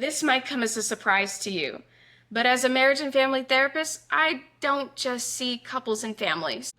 This might come as a surprise to you, but as a marriage and family therapist, I don't just see couples and families.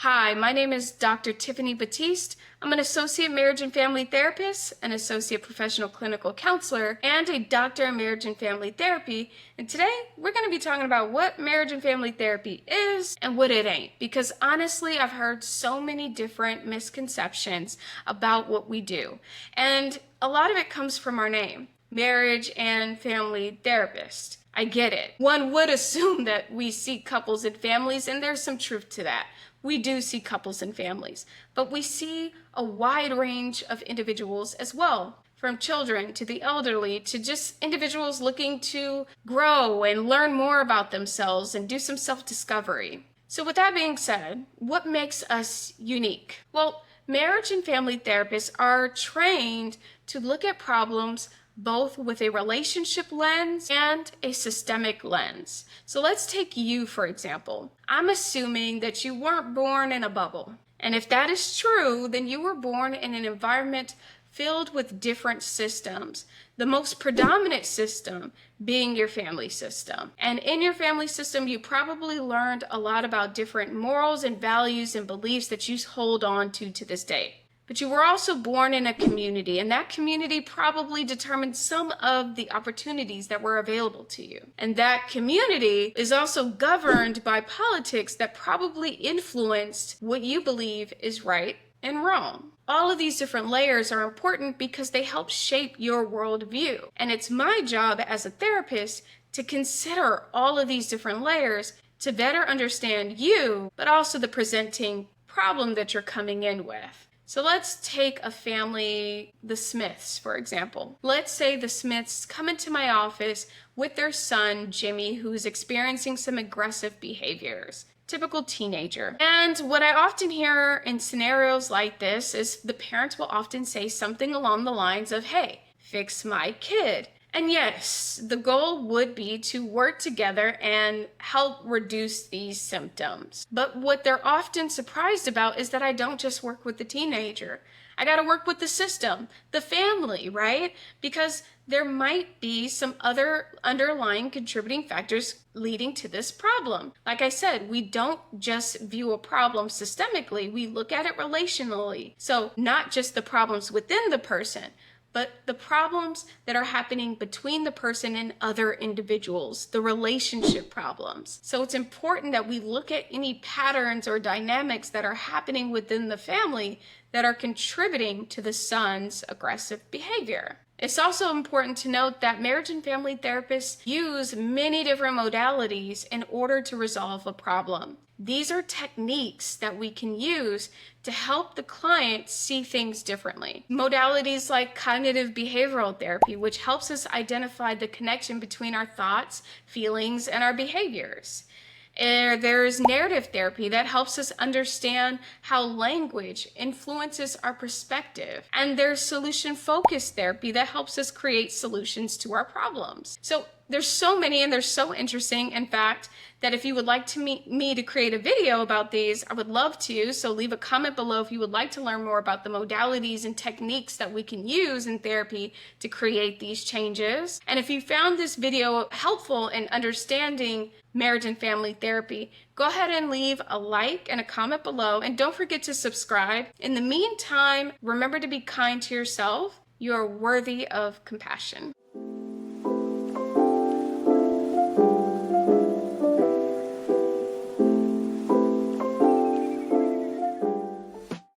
Hi, my name is Dr. Tiffany Batiste. I'm an associate marriage and family therapist, an associate professional clinical counselor, and a doctor in marriage and family therapy. And today we're going to be talking about what marriage and family therapy is and what it ain't. Because honestly, I've heard so many different misconceptions about what we do. And a lot of it comes from our name, marriage and family therapist. I get it. One would assume that we see couples and families, and there's some truth to that. We do see couples and families, but we see a wide range of individuals as well, from children to the elderly to just individuals looking to grow and learn more about themselves and do some self-discovery. So with that being said, what makes us unique? Well, marriage and family therapists are trained to look at problems both with a relationship lens and a systemic lens. So let's take you, for example. I'm assuming that you weren't born in a bubble. And if that is true, then you were born in an environment filled with different systems. The most predominant system being your family system. And in your family system, you probably learned a lot about different morals and values and beliefs that you hold on to this day. But you were also born in a community, and that community probably determined some of the opportunities that were available to you. And that community is also governed by politics that probably influenced what you believe is right and wrong. All of these different layers are important because they help shape your worldview. And it's my job as a therapist to consider all of these different layers to better understand you, but also the presenting problem that you're coming in with. So let's take a family, the Smiths, for example. Let's say the Smiths come into my office with their son, Jimmy, who's experiencing some aggressive behaviors. Typical teenager. And what I often hear in scenarios like this is the parents will often say something along the lines of, "Hey, fix my kid." And yes, the goal would be to work together and help reduce these symptoms. But what they're often surprised about is that I don't just work with the teenager. I got to work with the system, the family, right? Because there might be some other underlying contributing factors leading to this problem. Like I said, we don't just view a problem systemically, we look at it relationally. So not just the problems within the person, but the problems that are happening between the person and other individuals, the relationship problems. So it's important that we look at any patterns or dynamics that are happening within the family that are contributing to the son's aggressive behavior. It's also important to note that marriage and family therapists use many different modalities in order to resolve a problem. These are techniques that we can use to help the client see things differently. Modalities like cognitive behavioral therapy, which helps us identify the connection between our thoughts, feelings, and our behaviors. There's narrative therapy that helps us understand how language influences our perspective. And there's solution-focused therapy that helps us create solutions to our problems. So there's so many, and they're so interesting, in fact, that if you would like to meet me to create a video about these, I would love to. So leave a comment below if you would like to learn more about the modalities and techniques that we can use in therapy to create these changes. And if you found this video helpful in understanding marriage and family therapy, go ahead and leave a like and a comment below, and don't forget to subscribe. In the meantime, remember to be kind to yourself. You are worthy of compassion.